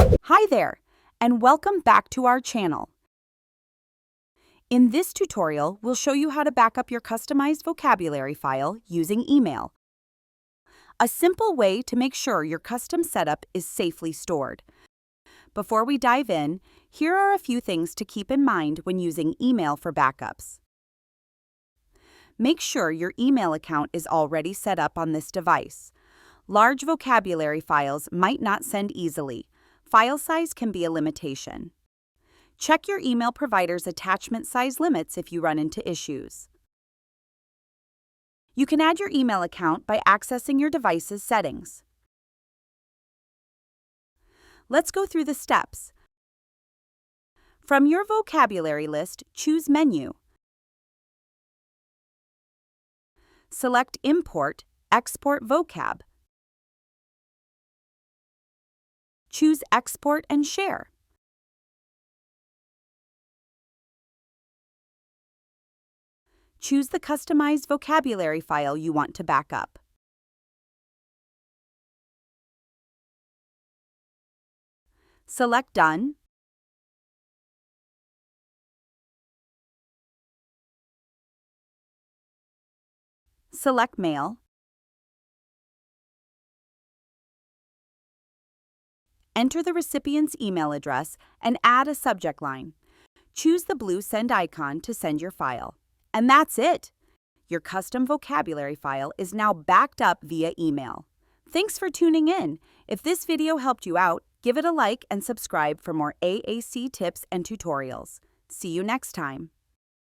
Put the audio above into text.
Hi there, and welcome back to our channel. In this tutorial, we'll show you how to back up your customized vocabulary file using email. A simple way to make sure your custom setup is safely stored. Before we dive in, here are a few things to keep in mind when using email for backups. Make sure your email account is already set up on this device. Large vocabulary files might not send easily. File size can be a limitation. Check your email provider's attachment size limits if you run into issues. You can add your email account by accessing your device's settings. Let's go through the steps. From your vocabulary list, choose Menu. Select Import, Export Vocab. Choose Export and Share. Choose the customized vocabulary file you want to back up. Select Done. Select Mail. Enter the recipient's email address and add a subject line. Choose the blue send icon to send your file. And that's it! Your custom vocabulary file is now backed up via email. Thanks for tuning in. If this video helped you out, give it a like and subscribe for more AAC tips and tutorials. See you next time.